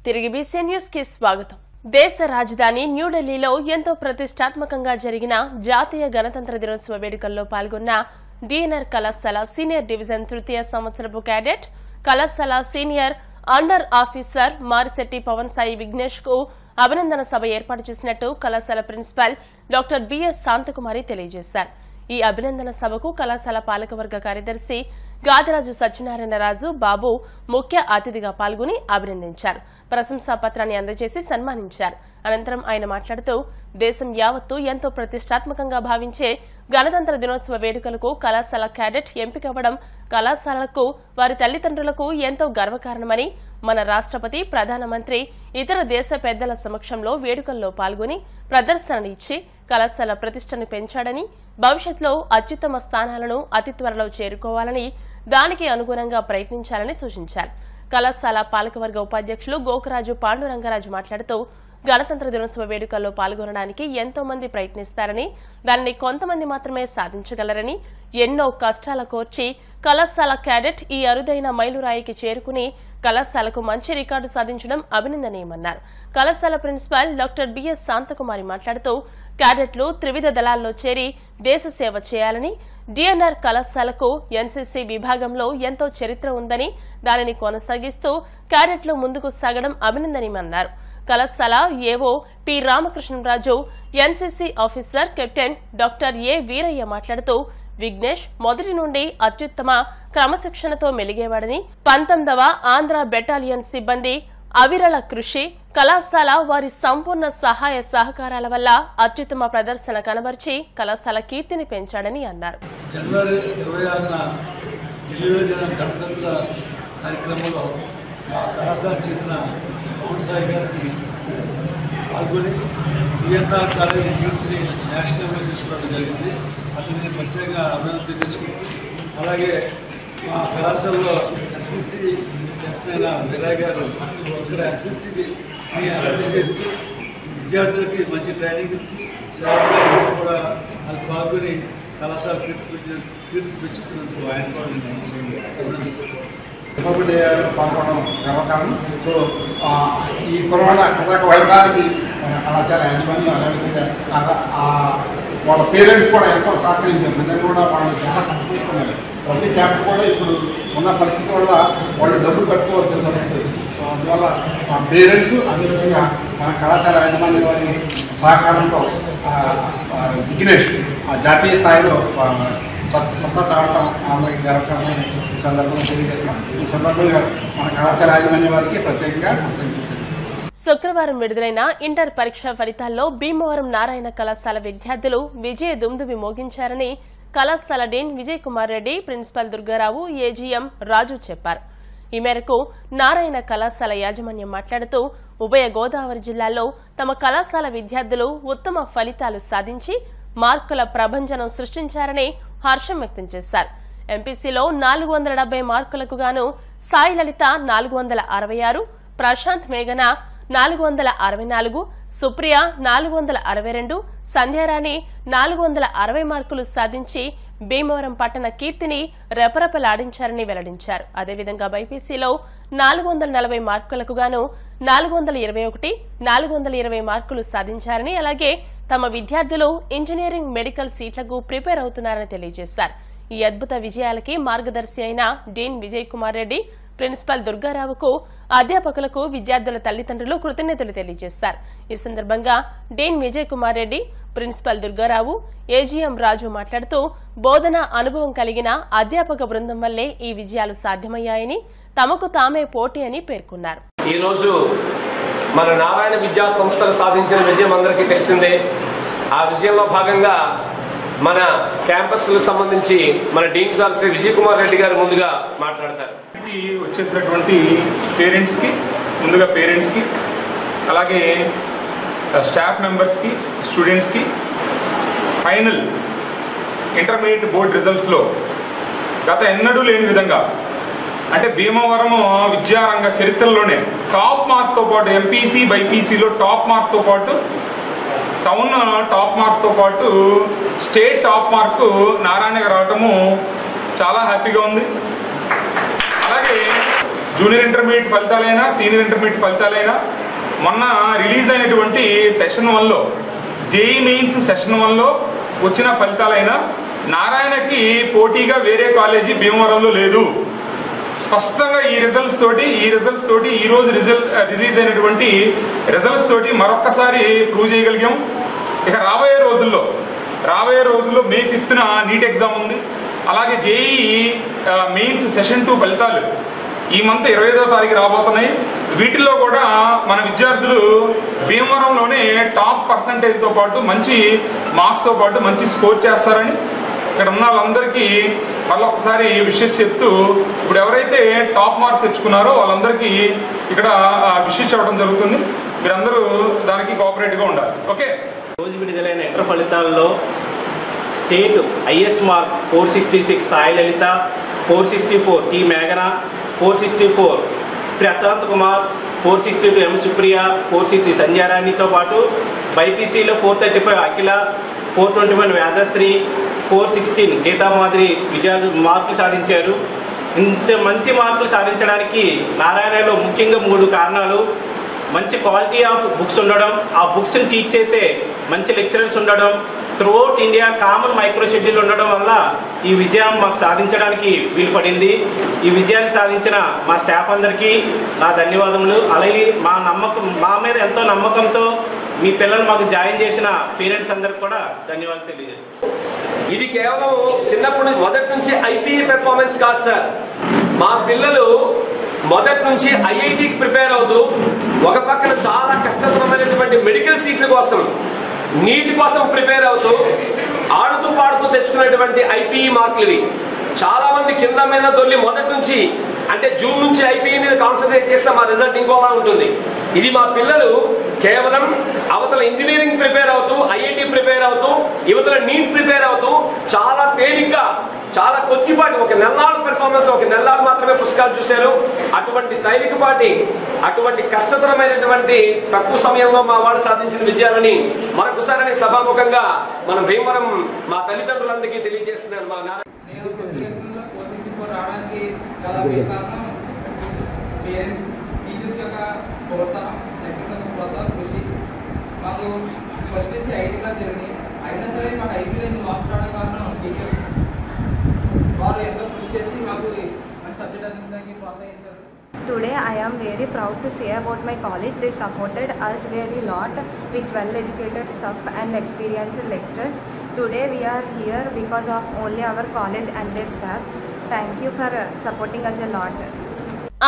తిరిగి BC news కి స్వాగతం. దేశ రాజధాని న్యూఢిల్లీలో ఎంతో ప్రతిష్టాత్మకంగా జరిగిన జాతీయ గణతంత్ర దినోత్సవ వేడుకల్లో పాల్గొన్న డిఎన్ఆర్ కళాశాల సీనియర్ డివిజన్ తృతీయ సంవత్సరపు క్యాడెట్ కళాశాల senior under officer Marisetti Pavan Sai Vighnesh కు అభినందన సభ ఏర్పాటు చేసినట్టు కళాశాల ప్రిన్సిపల్ డాక్టర్ బిఎస్ శాంతకుమారి తెలియజేశారు. ఈ అభినందన సభకు కళాశాల పాలకవర్గ కార్యదర్శి గాదిరాజు సత్యనారాయణరాజు బాబు ముఖ్య అతిథిగా పాల్గొని అభినందించారు. ప్రశంసా పత్రాన్ని అందజేసి సన్మానించారు. అనంతరం ఆయన మాట్లాడుతూ దేశం యావత్తు ఎంతో ప్రతిష్టాత్మకంగా భావించే గణతంత్ర దినోత్సవ వేడుకలకు కళాశాల క్యాడెట్ ఎంపికవ్వడం కళాశాలలకు వారి తల్లిదండ్రులకు ఎంతో గర్వకారణమని, మన రాష్ట్రపతి, ప్రధానమంత్రి, ఇతర దేశ పెద్దల సమక్షంలో వేడుకల్లో పాల్గొని ప్రదర్శనలు ఇచ్చి కళాశాల ప్రతిష్టను పెంచాడని, భవిష్యత్తులో అత్యుత్తమ స్థానాలను అతి త్వరలో చేరుకోవాలని, దానికి అనుగుణంగా ప్రయత్నించాలని సూచించారు. కళాశాల పాలకవర్గ ఉపాధ్యక్షులు గోకరాజు పాండురంగరాజు మాట్లాడుతూ గణతంత్ర దినోత్సవ వేడుకల్లో పాల్గొనడానికి ఎంతో మంది ప్రయత్నిస్తారని, దానిని కొంతమంది మాత్రమే సాధించగలరని, ఎన్నో కష్టాల కోర్చి కళాశాల క్యాడెట్ ఈ అరుదైన మైలురాయికి చేరుకుని కళాశాలకు మంచి రికార్డు సాధించడం అభినందనీయమన్నారు. కళాశాల ప్రిన్సిపల్ డాక్టర్ బిఎస్ శాంతకుమారి మాట్లాడుతూ క్యాడెట్లు త్రివిధ దళాల్లో చేరి దేశ సేవ చేయాలని, డిఎన్ఆర్ కళాశాలకు ఎన్సీసీ విభాగంలో ఎంతో చరిత్ర ఉందని, దానిని కొనసాగిస్తూ క్యాడెట్లు ముందుకు సాగడం అభినందనీయమన్నారు. కళాశాల AO P Ramakrishnaraju, NCC officer captain doctor A Veeraiah మాట్లాడుతూ విఘ్నేష్ మొదటి నుండి అత్యుత్తమ క్రమశిక్షణతో మెలిగేవాడని, 19వ ఆంధ్ర బెటాలియన్ సిబ్బంది అవిరళ కృషి, కళాశాల వారి సంపూర్ణ సహాయ సహకారాల వల్ల అత్యుత్తమ ప్రదర్శన కనబర్చి కళాశాల కీర్తిని పెంచాడని అన్నారు. జనవరి 26న ఢిల్లీలో జరిగిన గణతంత్ర కార్యక్రమంలో మా కళాశాల చెందిన పవన్ సాయి గారికి పాల్గొని డిఎన్ఆర్ కాలేజీ కీర్తిని నేషనల్గా తీసుకోవడం జరిగింది. అతన్ని ప్రత్యేకంగా అభివృద్ధి చేసుకుంటాం. అలాగే మా కళాశాలలో ఎన్సీసీ చెప్పిన విరాయ్ గారు ఇక్కడ ఎన్సీసీని అభివృద్ధి చేస్తూ విద్యార్థులకి మంచి ట్రైనింగ్ ఇచ్చి సేవలు కూడా అది పాల్గొని కళాశాల కీర్తి పెంచుతున్నందుకు ఆయన కూడా అభినందిస్తున్నాను. పాల్గొనడం గర్వకారణం. సో ఈ కరోనా వెళ్ళడానికి కళాశాల యాజమాన్యం అదేవిధంగా వాళ్ళ పేరెంట్స్ కూడా ఎంతో సహకరించారు. నిజంగా కూడా వాళ్ళు చాలా కష్టపడుతున్నారు. ప్రతి క్యాంప్ కూడా ఇప్పుడు ఉన్న పరిస్థితి వల్ల వాళ్ళు డబ్బులు కట్టుకోవాల్సిన పరిస్థితి. సో అందువల్ల మా పేరెంట్స్ అదేవిధంగా మన కళాశాల యాజమాన్యం వారి సహకారంతో విఘ్నేష్ జాతీయ స్థాయిలో సత్తా చావటం అందరికీ గర్వకారణం ఈ సందర్భంగా తెలియజేస్తున్నాం. ఈ సందర్భంగా మన కళాశాల యాజమాన్యం వారికి ప్రత్యేకంగా శుక్రవారం విడుదలైన ఇంటర్ పరీక్ష ఫలితాల్లో భీమవరం నారాయణ కళాశాల విద్యార్థులు విజయ దుమ్దువి మోగించారని కళాశాల డీన్ విజయ్ కుమార్ రెడ్డి, ప్రిన్సిపల్ దుర్గారావు, ఏజీఎం రాజు చెప్పారు. ఈ మేరకు నారాయణ కళాశాల యాజమాన్యం మాట్లాడుతూ ఉభయ గోదావరి జిల్లాల్లో తమ కళాశాల విద్యార్థులు ఉత్తమ ఫలితాలు సాధించి మార్కుల ప్రభంజనం సృష్టించారని హర్షం వ్యక్తం చేశారు. ఎంపీసీలో 470 మార్కులకు గాను సాయి లలిత 466, ప్రశాంత్ మేఘన 464, సుప్రియ 462, సంధ్యారాణి 460 మార్కులు సాధించి భీమవరం పట్టణ కీర్తిని రెపరెపలాడించారని వెల్లడించారు. అదేవిధంగా బైపీసీలో 440 మార్కులకు గాను 421, 420 మార్కులు సాధించారని, అలాగే తమ విద్యార్థులు ఇంజనీరింగ్, మెడికల్ సీట్లకు ప్రిపేర్ అవుతున్నారని తెలియజేశారు. ఈ అద్భుత విజయాలకి మార్గదర్శి అయిన డీన్ విజయ్ కుమార్ రెడ్డి, ప్రిన్సిపల్ దుర్గారావుకు, అధ్యాపకులకు విద్యార్థుల తల్లిదండ్రులు కృతజ్ఞతలు తెలియజేశారు. ఈ సందర్భంగా డీన్ విజయ్ కుమార్ రెడ్డి, ప్రిన్సిపల్ దుర్గారావు, ఏజీఎం రాజు మాట్లాడుతూ బోధన అనుభవం కలిగిన అధ్యాపక బృందం వల్లే ఈ విజయాలు సాధ్యమయ్యాయని, తమకు తామే పోటీ అని పేర్కొన్నారు. ఈ రోజు మన నారాయణ విద్యా సంస్థలు సాధించిన విజయం అందరికీ తెలిసిందే. ఆ విజయంలో భాగంగా మన క్యాంపస్లకు సంబంధించి మన డీన్ సార్ శ్రీ విజయ్ కుమార్ రెడ్డి గారు ముందుగా మాట్లాడతారు. వచ్చేసినటువంటి పేరెంట్స్కి అలాగే స్టాఫ్ మెంబర్స్కి, స్టూడెంట్స్కి ఫైనల్ ఇంటర్మీడియట్ బోర్డ్ రిజల్ట్స్లో గత ఎన్నడూ లేని విధంగా, అంటే భీమవరము విద్యారంగ చరిత్రలోనే టాప్ మార్క్తో పాటు ఎంపీసీ, బైపీసీలో టాప్ మార్క్తో పాటు, టౌన్ టాప్ మార్క్తో పాటు స్టేట్ టాప్ మార్కు నారాయణకి రావటము చాలా హ్యాపీగా ఉంది. అలాగే జూనియర్ ఇంటర్మీడియట్ ఫలితాలైనా సీనియర్ ఇంటర్మీడియట్ ఫలితాలైనా మొన్న రిలీజ్ అయినటువంటి సెషన్ 1లో జేఈ మెయిన్స్ సెషన్ 1లో వచ్చిన ఫలితాలైనా నారాయణకి పోటీగా వేరే కాలేజీ భీమవరంలో లేదు. స్పష్టంగా ఈ రిజల్ట్స్ తోటి ఈరోజు రిలీజ్ అయినటువంటి రిజల్ట్స్ తోటి మరొక్కసారి ప్రూవ్ చేయగలిగాం. ఇక రాబోయే రోజుల్లో మే 5న నీట్ ఎగ్జామ్ ఉంది. అలాగే జేఈ మెయిన్స్ సెషన్ 2 ఫలితాలు ఈ మంత్ 25వ తారీఖు రాబోతున్నాయి. వీటిల్లో కూడా మన విద్యార్థులు భీమవరంలోనే టాప్ పర్సంటేజ్తో పాటు మంచి మార్క్స్తో పాటు మంచి స్కోర్ చేస్తారని ఇక్కడ ఉన్న వాళ్ళందరికీ మళ్ళొకసారి విషెస్ చెప్తూ, ఇప్పుడు ఎవరైతే టాప్ మార్క్ తెచ్చుకున్నారో వాళ్ళందరికీ ఇక్కడ విషెస్ చెప్పడం జరుగుతుంది. మీరందరూ దానికి కోఆపరేట్గా ఉండాలి. ఓకే. రోజు విడుదలైన ఇంటర్ ఫలితాల్లో స్టేట్ హైయెస్ట్ మార్క్ 466 సాయి లలిత, 464 టి మేఘన, 464 ప్రశాంత్ కుమార్, 462 ఎం సుప్రియ, 460 సంధ్యారాణితో పాటు బైపీసీలో 435 అఖిల, 421 వేదశ్రీ, 416 గీతామాధురి మార్కులు సాధించారు. ఇంత మంచి మార్కులు సాధించడానికి నారాయణలో ముఖ్యంగా 3 కారణాలు. మంచి క్వాలిటీ ఆఫ్ బుక్స్ ఉండడం, ఆ బుక్స్ని టీచ్ చేసే మంచి లెక్చరర్స్ ఉండడం, throughout India common micro schedule ఉండడం వల్ల ఈ విజయం మాకు సాధించడానికి వీలు పడింది. ఈ విజయాన్ని సాధించిన మా స్టాఫ్ అందరికీ నా ధన్యవాదములు. అలాగే మా మీద ఎంతో నమ్మకంతో మీ పిల్లలు మాకు జాయిన్ చేసిన పేరెంట్స్ అందరికి కూడా ధన్యవాదాలు తెలియజేస్తాను. ఇది కేవలం చిన్నప్పుడు మొదటి నుంచి ఐపీఏ పెర్ఫార్మెన్స్ కాదు సార్. మా పిల్లలు మొదటి నుంచి ఐఐటికి ప్రిపేర్ అవుతూ ఒక పక్కన చాలా కష్టతరమైనటువంటి మెడికల్ సీట్ల కోసం నీట్ కోసం ప్రిపేర్ అవుతూ ఆడుతూ పాడుతూ తెచ్చుకునేటువంటి ఐపీఈ మార్కులు ఇవి. చాలా మంది కింద మీద దొల్లి మొదటి నుంచి అంటే జూన్ నుంచి ఐపీఈ మీద కాన్సన్ట్రేట్ చేస్తే మా రిజల్ట్ ఇంకోలా ఉంటుంది. ఇది మా పిల్లలు కేవలం అవతల ఇంజనీరింగ్ ప్రిపేర్ అవుతూ ఐఐటి ప్రిపేర్ అవుతూ యువతల నీట్ ప్రిపేర్ అవుతూ చాలా తేలిగ్గా చాలా కొద్దిపాటి ఒక నెల్లాడు పెర్ఫార్మెన్స్ ఒక నెల్లాడు మాత్రమే పుస్తకాలు చూశారు. అటువంటి తేలికపాటి అటువంటి కష్టతరమైనటువంటి తక్కువ సమయంలో మా వాళ్ళు సాధించిన విజయాలని మరొకసారి సభాముఖంగా మన భీమవరం మా తల్లిదండ్రులందరికీ తెలియజేస్తున్నాను. మా రావడానికి గల కారణం టీచర్స్ యొక్క ప్రోత్సాహం, లెక్చర్ యొక్క ప్రోత్సాహం, కృషి. మాకు ఫస్ట్ నుంచి 8 క్లాస్ జరిగింది. అయినా సరే మాకు ఐపీలో మార్క్స్ రావడం కారణం టీచర్స్. వారు ఎంతో కృషి చేసి మాకు మంచి సబ్జెక్ట్ అందించడానికి ప్రోత్సహించారు. Today I am very proud to say about my college. They supported us very lot with well-educated staff and experienced lecturers. Today we are here because of only our college and their staff. Thank you for supporting us a lot.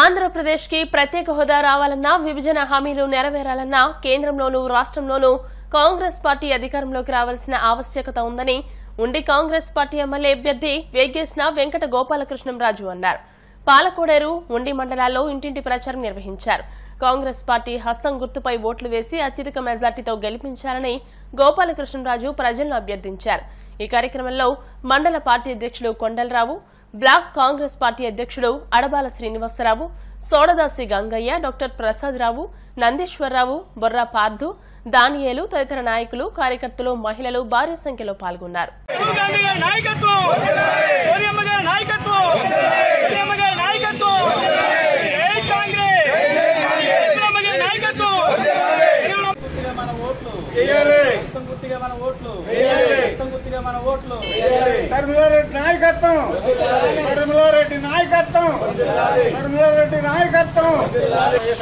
Andhra Pradesh కి ప్రత్యేక హోదా రావాలన్నా విభజన హామీలు నెరవేరాలన్నా కేంద్రంలోనూ రాష్ట్రంలోనూ Congress party అధికారంలోకి రావాల్సిన ఆవశ్యకత ఉందని ఉండి కాంగ్రెస్ పార్టీ ఎమ్మెల్యే అభ్యర్థి వేగేసిన వెంకట గోపాలకృష్ణంరాజు అన్నారు. పాలకోడేరు, ఉండి మండలాల్లో ఇంటింటి ప్రచారం నిర్వహించారు. కాంగ్రెస్ పార్టీ హస్తం గుర్తుపై ఓట్లు వేసి అత్యధిక మెజార్టీతో గెలిపించాలని గోపాలకృష్ణంరాజు ప్రజలను అభ్యర్థించారు. ఈ కార్యక్రమంలో మండల పార్టీ అధ్యక్షుడు కొండలరావు, బ్లాక్ కాంగ్రెస్ పార్టీ అధ్యక్షుడు అడబాల శ్రీనివాసరావు, సోడదాసి గంగయ్య, డాక్టర్ ప్రసాదరావు, నందీశ్వరరావు, బొర్రా పార్థు, దానియేలు తదితర నాయకులు, కార్యకర్తలు, మహిళలు భారీ సంఖ్యలో పాల్గొన్నారు.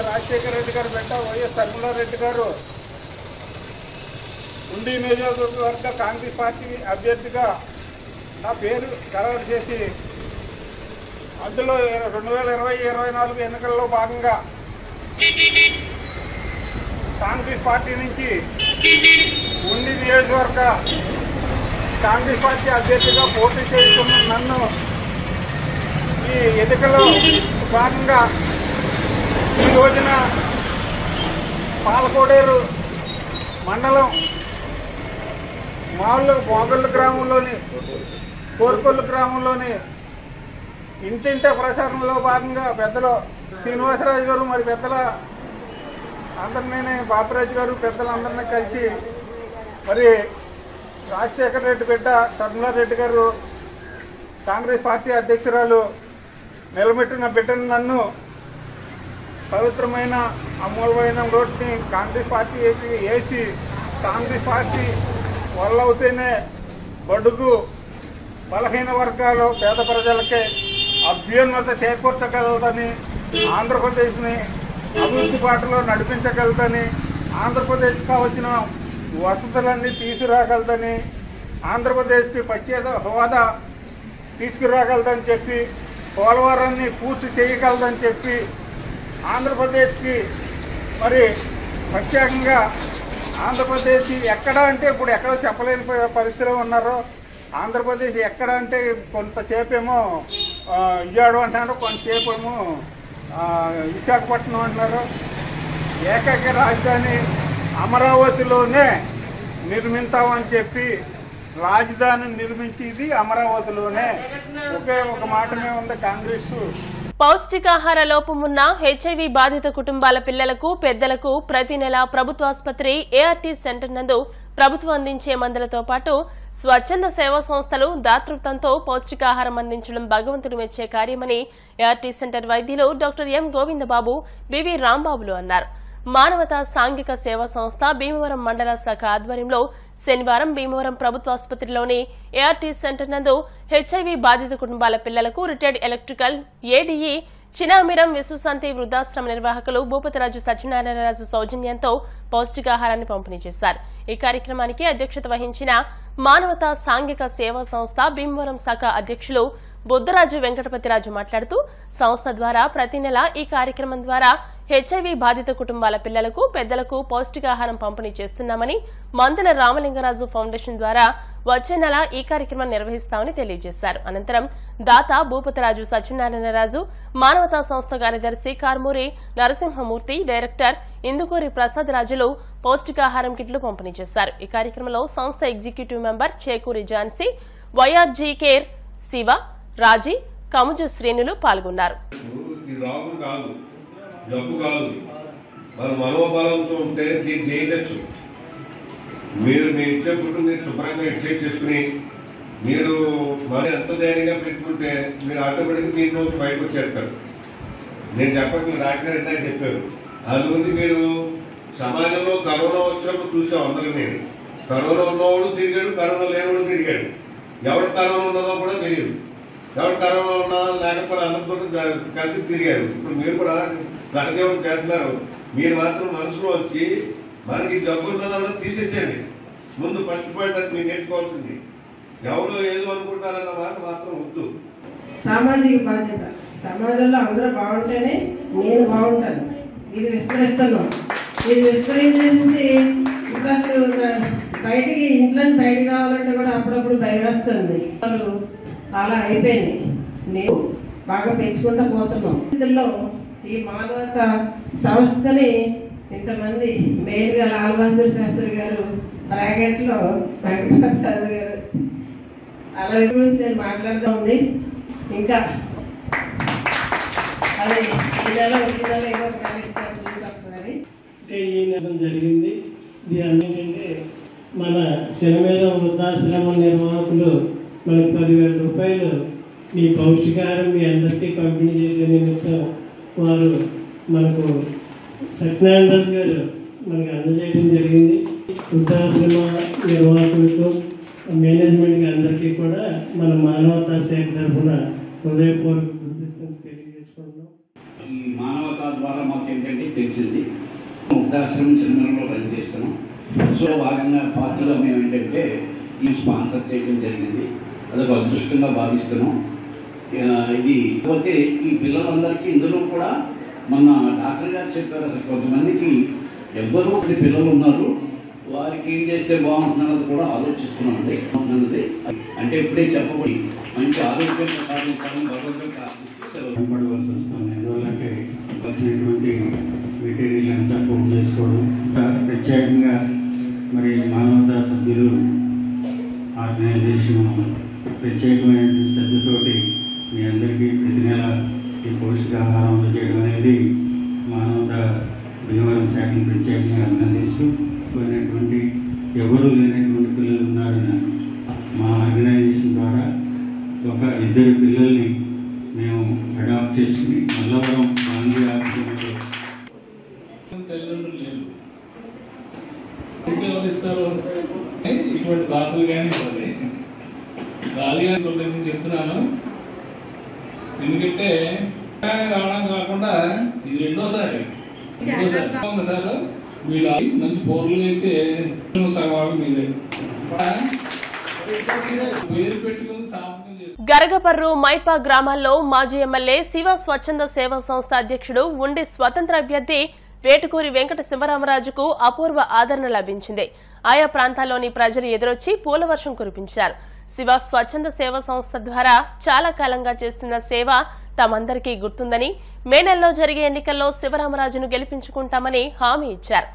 రాజశేఖర రెడ్డి గారు బిడ్డ వైఎస్ రెడ్డి గారు ఉండి నియోజకవర్గ కాంగ్రెస్ పార్టీ అభ్యర్థిగా నా పేరు ఖరారు చేసి అందులో 2020-24 ఎన్నికల్లో భాగంగా కాంగ్రెస్ పార్టీ నుంచి ఉండి నియోజకవర్గ కాంగ్రెస్ పార్టీ అభ్యర్థిగా పోటీ చేస్తున్న నన్ను ఈ ఎన్నికల్లో భాగంగా ఈ రోజున పాలకోడేరు మండలం మోగళ్ళు గ్రామంలోని కోరుకొల్లు గ్రామంలోని ఇంటింట ప్రచారంలో భాగంగా పెద్దలు శ్రీనివాసరాజు గారు మరి పెద్దల అందరినీ బాపిరాజు గారు పెద్దలందరినీ కలిసి మరి రాజశేఖర రెడ్డి బిడ్డ రెడ్డి గారు కాంగ్రెస్ పార్టీ అధ్యక్షురాలు నిలబెట్టిన బిడ్డను నన్ను పవిత్రమైన అమూలమైన రోడ్ని కాంగ్రెస్ పార్టీ వేసి కాంగ్రెస్ పార్టీ వల్ల అవుతేనే బడుగు బలహీన వర్గాలు పేద ప్రజలకే అభ్యున్నత చేకూర్చగలదని, ఆంధ్రప్రదేశ్ని అభివృద్ధి బాటలో నడిపించగలదని, ఆంధ్రప్రదేశ్ కావలసిన వసతులన్నీ తీసుకురాగలదని, ఆంధ్రప్రదేశ్కి ప్రత్యేక హోదా తీసుకురాగలదని చెప్పి, పోలవరాన్ని పూర్తి చేయగలదని చెప్పి, ఆంధ్రప్రదేశ్కి మరి ప్రత్యేకంగా ఆంధ్రప్రదేశ్ ఎక్కడ అంటే ఇప్పుడు ఎక్కడ చెప్పలేని పరిస్థితిలో ఉన్నారో, ఆంధ్రప్రదేశ్ ఎక్కడ అంటే కొంతసేపేమో ఇయ్యాడు అంటున్నారు, కొంతసేపేమో విశాఖపట్నం అంటున్నారు. ఏకైక రాజధాని అమరావతిలోనే నిర్మిస్తామని చెప్పి రాజధాని నిర్మించేది అమరావతిలోనే. ఒకే ఒక మాటమే ఉంది కాంగ్రెస్. పౌష్టికాహార లోపమున్న హెచ్ఐవి బాధిత కుటుంబాల పిల్లలకు, పెద్దలకు ప్రతి నెల ప్రభుత్వాసుపత్రి ఏఆర్టీ సెంటర్ నందు ప్రభుత్వం అందించే మందులతో పాటు స్వచ్ఛంద సేవా సంస్థలు దాతృత్వంతో పౌష్టికాహారం అందించడం భగవంతుడు మెచ్చే కార్యమని ఏఆర్టీ సెంటర్ వైద్యులు డాక్టర్ ఎం గోవిందబాబు, బివి రాంబాబులు అన్నారు. మానవతా సాంఘిక సేవా సంస్థ భీమవరం మండల శాఖ ఆధ్వర్యంలో శనివారం భీమవరం ప్రభుత్వాసుపత్రిలోని ఏఆర్టీ సెంటర్ నందు హెచ్ఐవి బాధిత కుటుంబాల పిల్లలకు రిటైర్డ్ ఎలక్ట్రికల్ ఏడీఈ చినామిరం విశ్వశాంతి వృద్ధాశ్రమ నిర్వాహకులు భూపతిరాజు సత్యనారాయణరాజు సౌజన్యంతో పౌష్టికాహారాన్ని పంపిణీ చేశారు. ఈ కార్యక్రమానికి అధ్యక్షత వహించిన మానవతా సాంఘిక సేవా సంస్థ భీమవరం శాఖ అధ్యక్షులు బుద్ధరాజు వెంకటపతిరాజు మాట్లాడుతూ సంస్థ ద్వారా ప్రతి నెల ఈ కార్యక్రమం ద్వారా హెచ్ఐవి బాధిత కుటుంబాల పిల్లలకు, పెద్దలకు పౌష్టికాహారం పంపిణీ చేస్తున్నామని, మందల రామలింగరాజు ఫౌండేషన్ ద్వారా వచ్చే నెల ఈ కార్యక్రమం నిర్వహిస్తామని తెలియజేశారు. అనంతరం దాత భూపతిరాజు సత్యనారాయణరాజు, మానవతా సంస్థ కార్యదర్శి కార్మూరి నరసింహమూర్తి, డైరెక్టర్ ఇందుకూరి ప్రసాద్ రాజులు పౌష్టికాహారం కిట్లు పంపిణీ చేశారు. ఈ కార్యక్రమంలో సంస్థ ఎగ్జిక్యూటివ్ మెంబర్ చేకూరి ఝాన్సీ, వైఆర్జీ కేర్ శివ, రాజీ, కముజు శ్రేణులు పాల్గొన్నారు. జబ్బు కాదు, మన మనోబలంతో ఉంటే దీన్ని చేయవచ్చు. మీరు మీ ఇచ్చే ఫుడ్ మీరు శుభ్రంగా ఇట్లే చేసుకుని మీరు మన ఎంత ధైర్యంగా పెట్టుకుంటే మీరు ఆటోమేటిక్గా దీంట్లో బయటకు వచ్చేస్తారు. నేను చెప్పక డాక్టర్ ఇందాక చెప్పారు. అందుకని మీరు సమాజంలో కరోనా వచ్చినప్పుడు చూసాం అందరూ. నేను కరోనా ఉన్నవాడు తిరిగాడు, కరోనా లేనివాడు తిరిగాడు. ఎవరు కరోనా ఉన్నదో కూడా తెలియదు, ఎవరు కరోనా ఉన్నా లేకపోతే అందరితో కలిసి తిరిగారు. ఇప్పుడు మీరు కూడా సహజీవనం చేస్తున్నారు. మీరు మాత్రం మనసులో వచ్చి మనకి జబ్బు ఉందన్న తీసేసేయండి. ముందు ఫస్ట్ పాయింట్ అది మీరు నేర్చుకోవాల్సింది. ఎవరు ఏదో అనుకుంటారన్న మాట మాత్రం వద్దు. సామాజిక బాధ్యత, సమాజంలో అందరూ బాగుంటేనే నేను బాగుంటాను. ఇది విస్మరిస్తున్నాం. ఇది విస్మరించేసి ఇప్పుడు బయటికి ఇంట్లో బయటికి రావాలంటే కూడా అప్పుడప్పుడు భయం వేస్తుంది. అలా అయిపోయింది. నేను బాగా పెంచుకుంటూ పోతున్నాం. ఇందులో ఈ మానవత సంస్థని ఇంతమంది మెయిన్గా లాల్ బహదూర్ శాస్త్రి గారు, బ్రాకెట్లో వెంకటరాజు గారు, అలా గురించి నేను మాట్లాడుతూ ఉంది. ఇంకా అది ఈ నెల వచ్చే నెల ఏదో కలిస్తారు ఒకసారి. ఈ నెల జరిగింది. ఇది అన్నింటంటే మన శనిమేద వృద్ధాశ్రమ నిర్వాహకులు మనకి 10,000 రూపాయలు మీ పౌష్టికాహారం మీ అందరికీ పంపిణీ చేసే నిమిత్తం వారు మనకు సత్యనారాయణ గారు మనకి అందజేయడం జరిగింది. వృద్ధాశ్రమ నిర్వాహకులకు, మేనేజ్మెంట్కి అందరికీ కూడా మన మానవతా శాఖ తరఫున హృదయపూర్వక కృతజ్ఞతలు తెలియజేసుకుంటున్నాం. ఈ మానవతా ద్వారా మాకు ఏంటంటే తెలిసింది, వృద్ధాశ్రమం చిన్నలో రన్ చేస్తున్నాం. సో భాగంగా పార్టీలో మేము ఏంటంటే ఈ స్పాన్సర్ చేయడం జరిగింది. అదొక అదృష్టంగా భావిస్తున్నాం. ఇది పోతే ఈ పిల్లలందరికీ ఇందులో కూడా మొన్న డాక్టర్ గారు చెప్పారు, అసలు కొంతమందికి ఎవ్వరూ పిల్లలు ఉన్నారు, వారికి ఏం చేస్తే బాగుంటున్నది కూడా ఆలోచిస్తున్నామండి. అంటే ఇప్పుడే చెప్పబడి మంచి ఆరోగ్యంగా సాధించాలని భగవంతుడు కనపడవలసి వస్తుంది. అందువల్లకే వచ్చినటువంటి వెటరీలంతా ఫోన్ చేసుకోవడం, ప్రత్యేకంగా మరి మానవతా సభ్యులు ఆర్గనైజేషన్ ప్రత్యేకమైన శ్రద్ధతోటి మీ అందరికీ ప్రతి నెల ఈ పౌష్టికాహారం అందజేయడం అనేది మానవతా భీమవరం శాఖను ప్రత్యేకంగా అభినందిస్తూ, పోయినటువంటి ఎవరు లేనటువంటి పిల్లలు ఉన్నారని మా ఆర్గనైజేషన్ ద్వారా ఒక 2 పిల్లల్ని మేము అడాప్ట్ చేసుకుని మల్లవరం గాంధీ ఆశ్రమంలో ఇచ్చేవాళ్ళు లేరు. ఎవరు ఇస్తారు? ఇటువంటి దాతలు కానీ ఇవ్వాలి. రాదు కానీ నేను చెప్తున్నాను. ఎందుకంటే రావడం కాకుండా ఇది రెండోసారి వీళ్ళు మంచి పౌరులు అయితే సగం మీదే పేరు పెట్టుకుని సాధన చేస్తారు. గరగపర్రు మైపా గ్రామాల్లో మాజీ ఎమ్మెల్యే శివ స్వచ్ఛంద సేవా సంస్థ అధ్యక్షుడు ఉండి స్వతంత్ర అభ్యర్థి వేటుకూరి వెంకట శివరామరాజుకు అపూర్వ ఆదరణ లభించింది. ఆయా ప్రాంతాల్లోని ప్రజలు ఎదురొచ్చి పూలవర్షం కురిపించారు. శివ స్వచ్ఛంద సేవా సంస్థ ద్వారా చాలా కాలంగా చేస్తున్న సేవ తమందరికీ గుర్తుందని, మే నెలలో జరిగే ఎన్నికల్లో శివరామరాజును గెలిపించుకుంటామని హామీ ఇచ్చారు.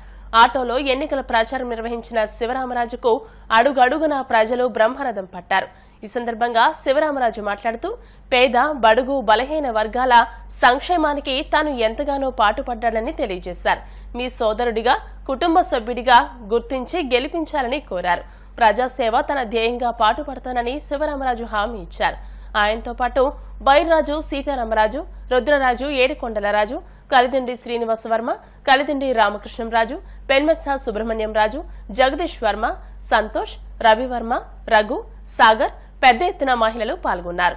ఆటోలో ఎన్నికల ప్రచారం నిర్వహించిన శివరామరాజుకు అడుగడుగునా ప్రజలు బ్రహ్మరథం పట్టారు. ఈ సందర్భంగా శివరామరాజు మాట్లాడుతూ పేద, బడుగు, బలహీన వర్గాల సంక్షేమానికి తాను ఎంతగానో పాటుపడ్డాడని తెలియజేశారు. మీ సోదరుడిగా, కుటుంబ సభ్యుడిగా గుర్తించి గెలిపించాలని కోరారు. ప్రజాసేవ తన ధ్యేయంగా పాటుపడతానని శివరామరాజు హామీ ఇచ్చారు. ఆయనతో పాటు బైర్రాజు సీతారామరాజు, రుద్రరాజు, ఏడుకొండలరాజు, కలిదిండి శ్రీనివాసవర్మ, కలిదిండి రామకృష్ణంరాజు, పెన్మెత్స సుబ్రహ్మణ్యం రాజు, జగదీష్ వర్మ, సంతోష్, రవివర్మ, రఘు, సాగర్ పెద్ద ఎత్తున మహిళలు పాల్గొన్నారు.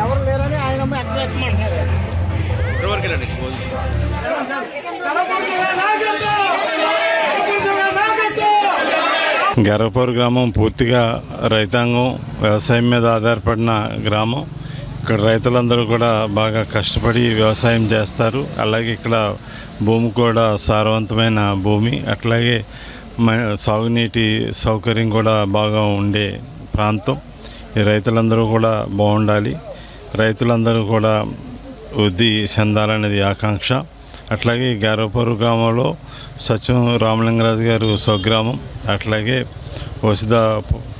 ఎవరు లేరని ఆయన గరగపర్రు గ్రామం పూర్తిగా రైతాంగం, వ్యవసాయం మీద ఆధారపడిన గ్రామం. ఇక్కడ రైతులందరూ కూడా బాగా కష్టపడి వ్యవసాయం చేస్తారు. అలాగే ఇక్కడ భూమి కూడా సారవంతమైన భూమి, అట్లాగే సాగునీటి సౌకర్యం కూడా బాగా ఉండే ప్రాంతం. ఈ రైతులందరూ కూడా బాగుండాలి, రైతులందరూ కూడా వృద్ధి చెందాలనేది ఆకాంక్ష. అట్లాగే గరగపర్రు గ్రామంలో సత్యం రామలింగరాజు గారు స్వగ్రామం, అట్లాగే వసుధ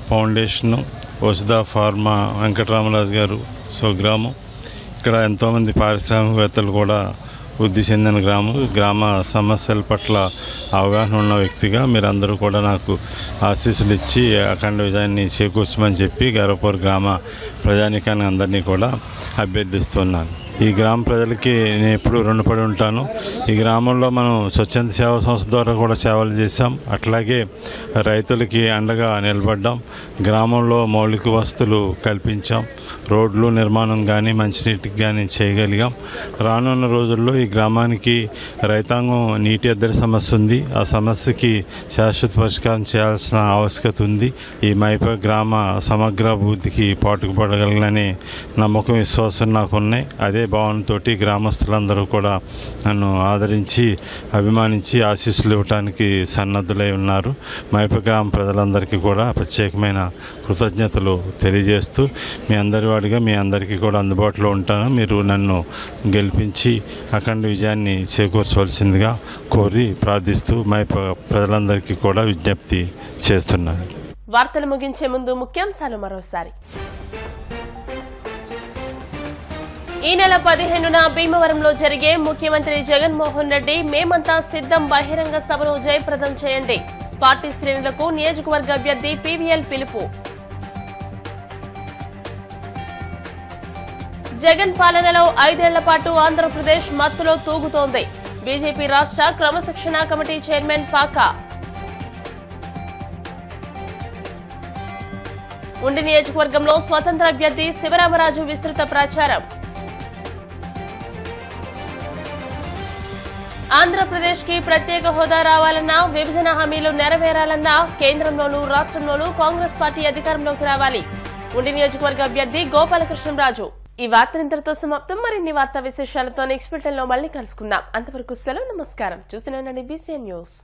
ఫౌండేషను, వసుధ ఫార్మా వెంకటరామరాజు గారు స్వగ్రామం. ఇక్కడ ఎంతోమంది పారిశ్రామికవేత్తలు కూడా వృద్ధి చెందిన గ్రామం. గ్రామ సమస్యల పట్ల అవగాహన ఉన్న వ్యక్తిగా మీరందరూ కూడా నాకు ఆశీస్సులు ఇచ్చి అఖండ విజయాన్ని చేకూర్చమని చెప్పి గరగపర్రు గ్రామ ప్రజానీకాన్ని అందరినీ కూడా అభ్యర్థిస్తున్నాను. ఈ గ్రామ ప్రజలకి నేను ఎప్పుడూ రుణపడి ఉంటాను. ఈ గ్రామంలో మనం స్వచ్ఛంద సేవా సంస్థ ద్వారా కూడా సేవలు చేశాం, అట్లాగే రైతులకి అండగా నిలబడ్డాం, గ్రామంలో మౌలిక వసతులు కల్పించాం, రోడ్లు నిర్మాణం కానీ మంచినీటికి కానీ చేయగలిగాం. రానున్న రోజుల్లో ఈ గ్రామానికి రైతాంగం నీటి ఎద్దడి సమస్య ఉంది. ఆ సమస్యకి శాశ్వత పరిష్కారం చేయాల్సిన ఆవశ్యకత ఉంది. ఈ మైపా గ్రామ సమగ్ర అభివృద్ధికి పాటుపడగలననే నమ్మకం, విశ్వాసం నాకు ఉన్నాయి. అదే భావనతో గ్రామస్తులందరూ కూడా నన్ను ఆదరించి అభిమానించి ఆశీస్సులు ఇవ్వడానికి సన్నద్ధులై ఉన్నారు. మైపా గ్రామ ప్రజలందరికీ కూడా ప్రత్యేకమైన కృతజ్ఞతలు తెలియజేస్తూ మీ అందరి వాడిగా మీ అందరికీ కూడా అందుబాటులో ఉంటాను. మీరు నన్ను గెలిపించి అఖండ విజయాన్ని చేకూర్చవలసిందిగా కోరి ప్రార్థిస్తూ మైపా ప్రజలందరికీ కూడా విజ్ఞప్తి చేస్తున్నాను. వార్తలు ముగించే ముందు ముఖ్యాంశాలు మరోసారి. ఈ నెల 15న భీమవరంలో జరిగే ముఖ్యమంత్రి జగన్మోహన్ రెడ్డి మేమంతా సిద్ధం బహిరంగ సభను జయప్రదం చేయండి. పార్టీ శ్రేణులకు నియోజకవర్గ అభ్యర్థి పీవీఎల్ పిలుపు. జగన్ పాలనలో 5 ఏళ్ల పాటు ఆంధ్రప్రదేశ్ మత్తులో తూగుతోంది. బీజేపీ రాష్ట్ర క్రమశిక్షణ కమిటీ చైర్మన్ పాకా. ఉండి నియోజకవర్గంలో స్వతంత్ర అభ్యర్థి శివరామరాజు విస్తృత ప్రచారం. ఆంధ్రప్రదేశ్ కి ప్రత్యేక హోదా రావాలన్నా, విభజన హామీలు నెరవేరాలన్నా కేంద్రంలోనూ రాష్ట్రంలోనూ కాంగ్రెస్ పార్టీ అధికారంలోకి రావాలి. ఉండి నియోజకవర్గ అభ్యర్థి గోపాలకృష్ణంరాజు. ఈ వార్తలు ఇంతటితో సమాప్తం. మరిన్ని వార్తా విశేషాలతో నెక్స్ట్ బులెటిన్ లో మళ్ళీ కలుసుకుందాం. అంతవరకు సెలవు, నమస్కారం. చూస్తూనే ఉండండి BCN న్యూస్.